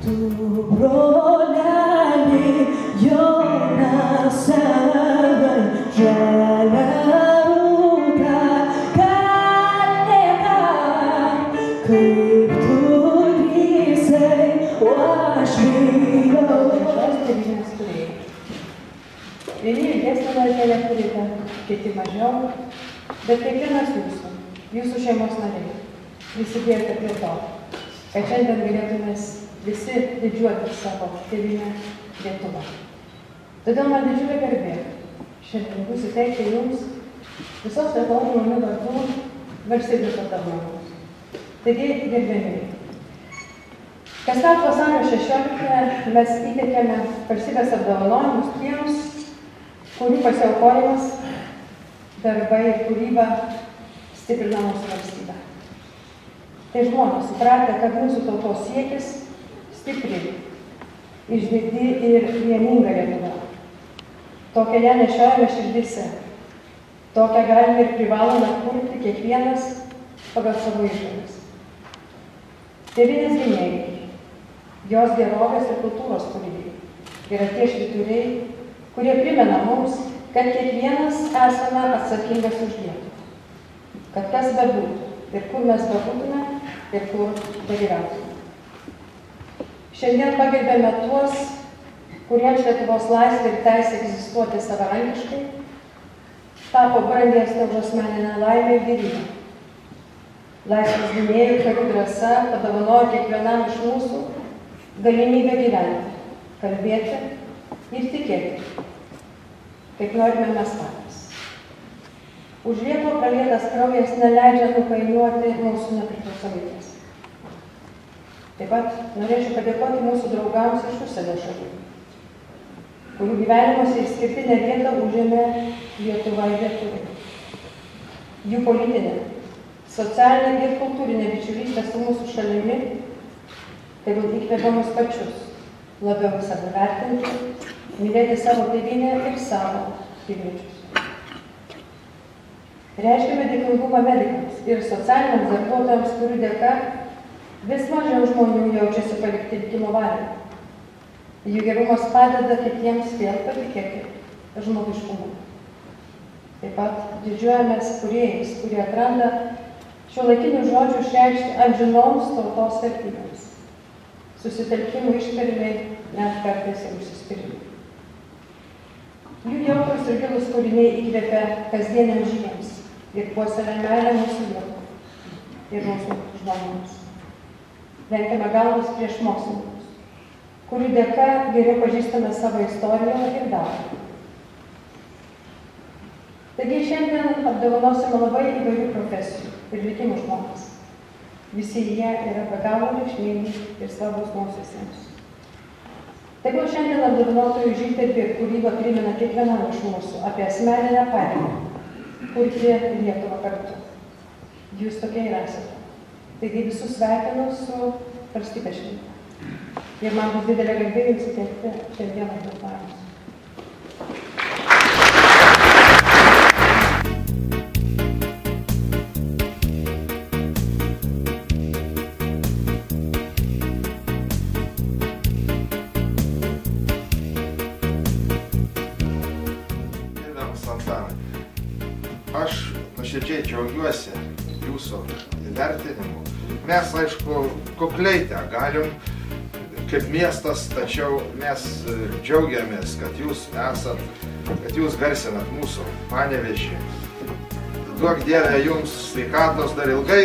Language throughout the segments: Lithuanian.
tu broleli, Jonasai, žalia rūta, kalnėka, kaip tu drįsai, o aš bijau. Vieni ilgesnį laikelę turite, kiti mažiau, bet kiekvienas jūsų šeimos nariai prisidėjote prie to, kad šiandien galėtumės visi didžiuoti savo tėvynę Lietuvą. Todėl man didžiulė garbė šiandien bus suteikti jums visos Lietuvos žmonių vardų valstybės apdovanojimus. Taigi, gerbiamieji, kasmet vasario 16 mes įteikiame valstybės apdovanojimus tiems, kurių pasiaukojimas, darbai ir kūryba stiprina mūsų valstybę. Tai žmonės supratę, kad mūsų tautos siekis stipri, išdidi ir vieninga Lietuva. Tokią ją nešiojame širdyse. Tokią galime ir privalome kurti kiekvienas pagal savo išgales. Tėvynės gynėjai, jos gerovės ir kultūros kūrėjai yra tie švyturiai, kurie primena mums, kad kiekvienas esame atsakingas už Lietuvą. Kad kas bebūtų ir kur mes bebūtume ir kur dalyvautume. Šiandien pagerbėme tuos, kuriems Lietuvos laisvė ir teisė egzistuoti savarankiškai tapo brangesnė už asmeninę laimę ir gyvybę. Laisvės gynėjų karių drąsa padovanojo kiekvienam iš mūsų galimybę gyventi, kalbėti ir tikėti, kaip norime mes patys. Už Lietuvą pralietas kraujas neleidžia nukainiuoti mūsų nepriklausomybės. Taip pat norėčiau padėkoti mūsų draugams iš užsienio šalių, kurių gyvenimuose išskirtinę vietą užėmė Lietuva ir lietuviai. Jų politinė, socialinė ir kultūrinė bičiulystė su mūsų šalimi tegul įkvepia mus pačius labiau save vertinti, mylėti savo tėvynę ir savo piliečius. Reiškiame dėkingumą medikams ir socialiniams darbuotojams, kurių dėka vis mažiau žmonių jaučiasi palikti likimo valiai. Jų gerumas padeda kitiems vėl patikėti žmogiškumu. Taip pat didžiuojamės kūrėjais, kurie atranda šiuolaikinių žodžių išreikšti amžinoms tautos vertybėms. Susitelkimų ištvermei, net kartais ir užsispyrimui. Jų jautrūs ir gilūs kūriniai įkvepia kasdieniams žygiams ir puoselėja meilę mūsų Lietuvai ir mūsų žmonėms. Lenkiame galvas prieš mokslininkus, kurių dėka geriau pažįstame savo istoriją ir darbą. Taigi šiandien apdovanosime labai įvairių profesijų ir likimų žmonės. Visi jie yra be galo reikšmingi ir svarbus mums visiems. Tegul šiandien apdovanotųjų žygdarbį ir kūrybą primena kiekvienam iš mūsų apie asmeninę pareigą kurti Lietuvą kartu. Jūs tokie ir esate. Taigi visus sveikinu su valstybės švente. Ir man bus didelė garbė jums įteikti šiandieną apdovanojimus. Aš nuoširdžiai džiaugiuosi jūsų įvertinimu. Mes, aišku, kukliai tą galim, kaip miestas, tačiau mes džiaugiamės, kad jūs esat, kad jūs garsinat mūsų Panevėžį. Duok Dieve jums sveikatos dar ilgai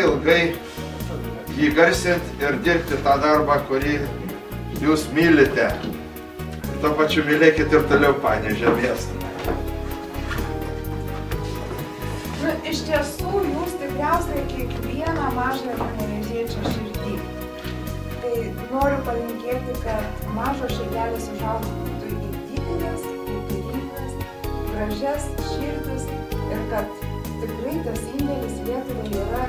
jį garsint ir dirbti tą darbą, kurį jūs mylite. Ir tuo pačiu mylėkit ir toliau Panevėžio miestą. Iš tiesų, jūs tikriausiai kiekvieną mažą panevėžiečio širdį. Tai noriu palinkėti, kad mažos širdelės užaugtų į dideles, kultūringas, gražias širdis ir kad tikrai tas indėlis Lietuvai yra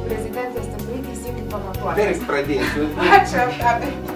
prezidentės tikrai teisingai pamatuotas. Gerai, pradėsiu. Ačiū.